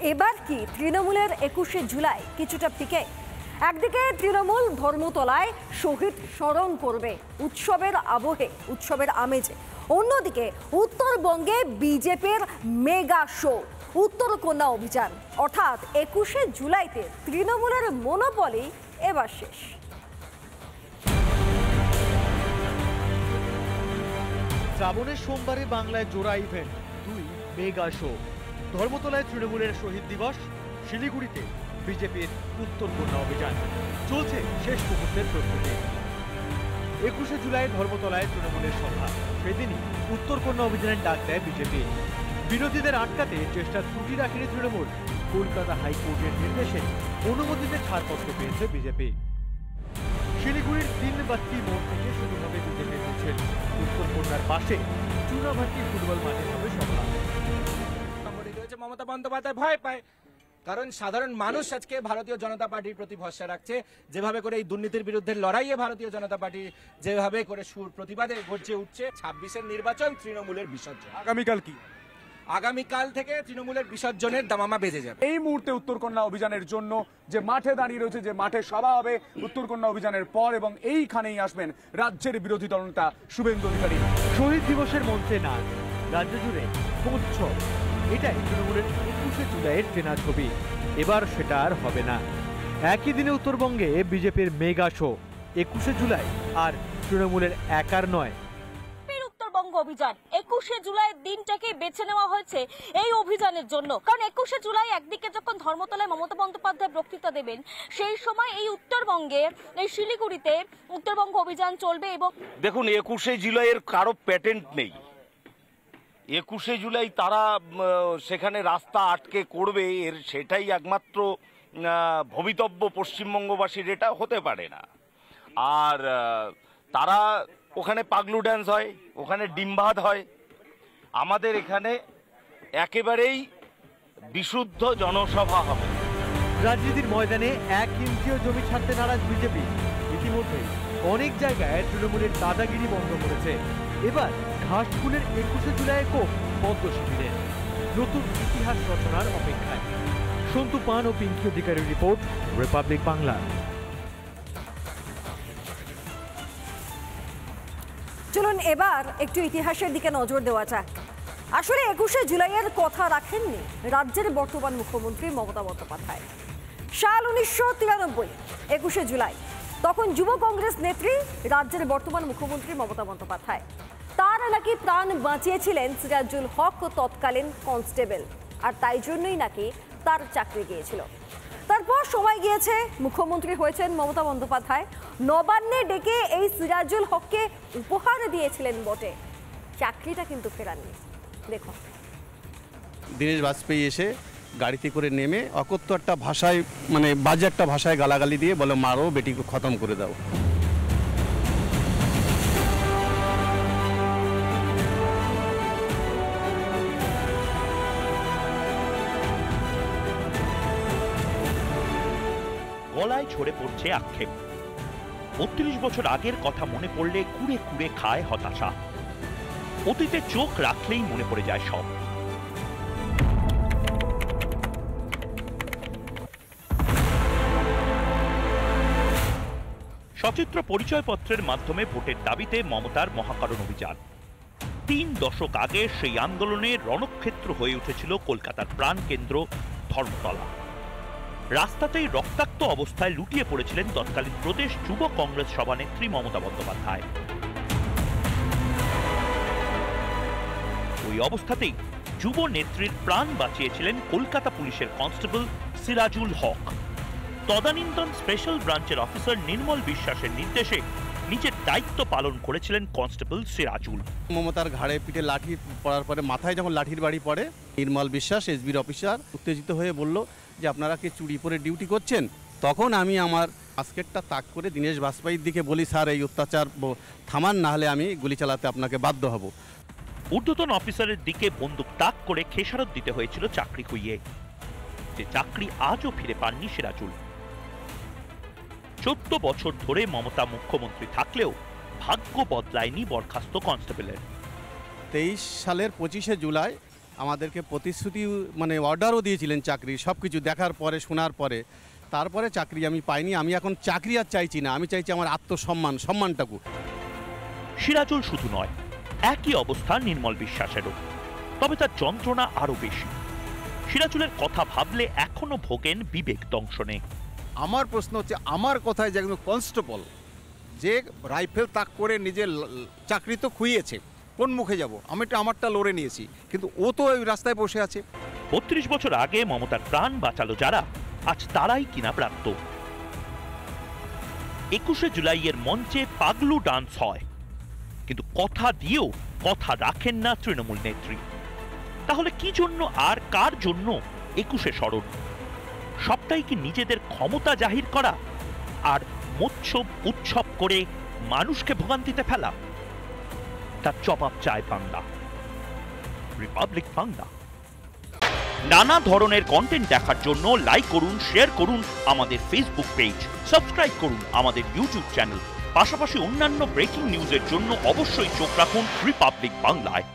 এবার কি তৃণমূলের 21শে জুলাই কিছুটা পিকে? একদিকে তৃণমূল ধর্মতলায় শহীদ স্মরণ করবে উৎসবের আবহে, উৎসবের আমেজে। অন্যদিকে উত্তরবঙ্গে বিজেপির মেগা শো, উত্তর কন্যা অভিযান। অর্থাৎ 21শে জুলাইতে তৃণমূলের মনোবলই এবার শেষ। শ্রাবণের সোমবারে বাংলায় জোড়া ইভেন্ট, 2 মেগা শো। ধর্মতলায় তৃণমূলের শহীদ দিবস, শিলিগুড়িতে বিজেপির উত্তর কন্যা অভিযান। চলছে শেষ মুহূর্তের প্রস্তুতি। 21শে জুলাই ধর্মতলায় তৃণমূলের সভা, সেদিনই উত্তর কন্যা অভিযানের ডাক দেয় বিজেপি। বিরোধীদের আটকাতে চেষ্টার ত্রুটি রাখেনি তৃণমূল। কলকাতা হাইকোর্টের নির্দেশে অনুমতিতে ছাড়পত্র পেয়েছে বিজেপি। শিলিগুড়ির 3 বাত্তি মোড় থেকে শুরু হবে বিজেপির মিছিল। উত্তর কন্যার পাশে চুনাভাটি ফুটবল মাঠে হবে সভা। মমতা বন্দ্যোপাধ্যায় ভয় পায়, কারণ সাধারণ মানুষ আজকে ভারতীয় জনতা পার্টির প্রতি ভরসা রাখছে। যেভাবে করে এই দুর্নীতির বিরুদ্ধে লড়াইয়ে ভারতীয় জনতা পার্টি যেভাবে করে প্রতিবাদে গর্জে উঠছে, 26-এর নির্বাচন তৃণমূলের বিসর্জন। আগামীকাল কি? আগামীকাল থেকে তৃণমূলের বিসর্জনের দামামা বেজে যাবে। এই মুহূর্তে উত্তরকন্যা অভিযানের জন্য যে মাঠে দাঁড়িয়ে রয়েছে, যে মাঠে সভা হবে উত্তরকন্যা অভিযানের পর, এবং এইখানেই আসবেন রাজ্যের বিরোধী দলনেতা শুভেন্দু অধিকারী। শহীদ দিবসের মঞ্চে নাচ, রাজ্য জুড়ে উৎসব। এটাই তৃণমূলের 21শে জুলাইয়ের চেনা ছবি। এবার সেটা আর হবে না। একই দিনে উত্তরবঙ্গে বিজেপির মেগা শো, 21শে জুলাই আর তৃণমূলের একার নয়। উত্তরবঙ্গ অভিযান 21শে জুলাই দিনটাকে বেছে নেওয়া হয়েছে এই অভিযানের জন্য, কারণ 21শে জুলাই একদিকে যখন ধর্মতলায় মমতা বন্দ্যোপাধ্যায় বক্তৃতা দেবেন, সেই সময় এই উত্তরবঙ্গে এই শিলিগুড়িতে উত্তরবঙ্গ অভিযান চলবে। এবং দেখুন, 21শে জুলাইয়ের কারো প্যাটেন্ট নেই। 21শে জুলাই তারা সেখানে রাস্তা আটকে করবে, এর সেটাই একমাত্র ভবিতব্য পশ্চিমবঙ্গবাসীর, এটা হতে পারে না। আর তারা ওখানে পাগলু ড্যান্স হয়, ওখানে ডিমভাত হয়। আমাদের এখানে একেবারেই বিশুদ্ধ জনসভা হবে। রাজনীতির ময়দানে 1 ইঞ্চিও জমি ছাড়তে নারাজ বিজেপি। ইতিমধ্যে অনেক জায়গায় তৃণমূলের দাদাগিরি বন্ধ করেছে। এবার ঘাসফুলের 21শে জুলাইয়ের কোপ পদ্ম শিবিরের। নতুন ইতিহাস রচনার অপেক্ষায়। সন্তু পান ও পিঙ্কি অধিকারীর রিপোর্ট, রিপাবলিক বাংলা। চলুন এবার একটু ইতিহাসের দিকে নজর দেওয়া যাক। আসলে 21শে জুলাইয়ের কথা রাখেননি রাজ্যের বর্তমান মুখ্যমন্ত্রী মমতা বন্দ্যোপাধ্যায়। সাল 1993, 21শে জুলাই। তখন যুব কংগ্রেস নেত্রী, রাজ্যের বর্তমান মুখ্যমন্ত্রী মমতা বন্দ্যোপাধ্যায়। তার নাকি প্রাণ বাঁচিয়েছিলেন সিরাজুল হক, তৎকালীন কনস্টেবল, আর তাই জন্যই নাকি তার চাকরি গিয়েছিল। তারপর সময় গিয়েছে, মুখ্যমন্ত্রী হয়েছেন মমতা বন্দ্যোপাধ্যায়। নবান্নে ডেকে এই সিরাজুল হককে উপহার দিয়েছিলেন বটে, চাকরিটা কিন্তু ফেরাননি। দেখো, দীনেশ বাজপেয়ী এসে গাড়িতে করে নেমে অকথ্য একটা ভাষায়, মানে বাজে একটা ভাষায় গালাগালি দিয়ে বলে, মারো বেটিকে খতম করে দাও। গলায় ঝরে পড়ছে আক্ষেপ। 32 বছর আগের কথা মনে পড়লে কুড়ে কুড়ে খায় হতাশা। অতীতে চোখ রাখলেই মনে পড়ে যায় সব। সচিত্র পরিচয়পত্রের মাধ্যমে ভোটের দাবিতে মমতার মহাকারণ অভিযান। 3 দশক আগে সেই আন্দোলনে রণক্ষেত্র হয়ে উঠেছিল কলকাতার প্রাণকেন্দ্র ধর্মতলা। রাস্তাতেই রক্তাক্ত অবস্থায় লুটিয়ে পড়েছিলেন তৎকালীন প্রদেশ যুব কংগ্রেস সভানেত্রী মমতা বন্দ্যোপাধ্যায়। ওই অবস্থাতেই যুব নেত্রীর প্রাণ বাঁচিয়েছিলেন কলকাতা পুলিশের কনস্টেবল সিরাজুল হক। তদানীন্তন স্পেশাল ব্রাঞ্চের অফিসার নির্মল বিশ্বাসের নির্দেশে নিজের দায়িত্ব পালন করেছিলেন কনস্টেবল সিরাজুল। মমতার ঘাড়ে পিঠে লাঠি পড়ার পরে, মাথায় যখন লাঠির বাড়ি পড়ে, নির্মল বিশ্বাস এসবির অফিসার উত্তেজিত হয়ে বলল যে, আপনারা কি চুরি পরে ডিউটি করছেন? তখন আমি আমার মাস্কেটটা তাক করে দীনেশ বাজপেয়ীর দিকে বলি, স্যার এই অত্যাচার থামান, না হলে আমি গুলি চালাতে আপনাকে বাধ্য হব। ঊর্ধ্বতন অফিসারের দিকে বন্দুক তাক করে খেসারত দিতে হয়েছিল চাকরি খুইয়ে। যে চাকরি আজও ফিরে পাননি সিরাজুল। 14 বছর ধরে মমতা মুখ্যমন্ত্রী থাকলেও ভাগ্য বদলায়নি বরখাস্ত কনস্টেবলের। 23 সালের 25শে জুলাই আমাদেরকে প্রতিশ্রুতি মানে অর্ডারও দিয়েছিলেন চাকরি, সব কিছু দেখার পরে শোনার পরে তারপরে চাকরি আমি পাইনি। আমি এখন চাকরি আর চাইছি না, আমি চাইছি আমার সম্মানটাকু। সিরাজুল শুধু নয়, একই অবস্থা নির্মল বিশ্বাসেরও, তবে তার যন্ত্রণা আরো বেশি। সিরাজুলের কথা ভাবলে এখনো ভোগেন বিবেক দংশনে। আমার প্রশ্ন হচ্ছে, আমার কথায় যে একজন কনস্টেবল যে রাইফেল তাক করে নিজের চাকরি তো খুইয়েছে, কোন মুখে যাব? আমি তো আমারটা লড়ে নিয়েছি, কিন্তু ও তো ওই রাস্তায় বসে আছে। ৩২ বছর আগে মমতার প্রাণ বাঁচালো যারা, আজ তারাই কিনা প্রাপ্ত। ২১শে জুলাইয়ের মঞ্চে পাগলু ডান্স হয়, কিন্তু কথা দিয়েও কথা রাখেন না তৃণমূল নেত্রী। তাহলে কি জন্য আর কার জন্য ২১শে স্মরণ? সবটাই কি নিজেদের ক্ষমতা জাহির করা আর মোৎসব উৎসব করে মানুষকে ভোগান্তিতে ফেলা? তার জবাব চায় বাংলা। রিপাবলিক বাংলা। নানা ধরনের কন্টেন্ট দেখার জন্য লাইক করুন, শেয়ার করুন আমাদের ফেসবুক পেজ, সাবস্ক্রাইব করুন আমাদের ইউটিউব চ্যানেল। পাশাপাশি অন্যান্য ব্রেকিং নিউজের জন্য অবশ্যই চোখ রাখুন রিপাবলিক বাংলায়।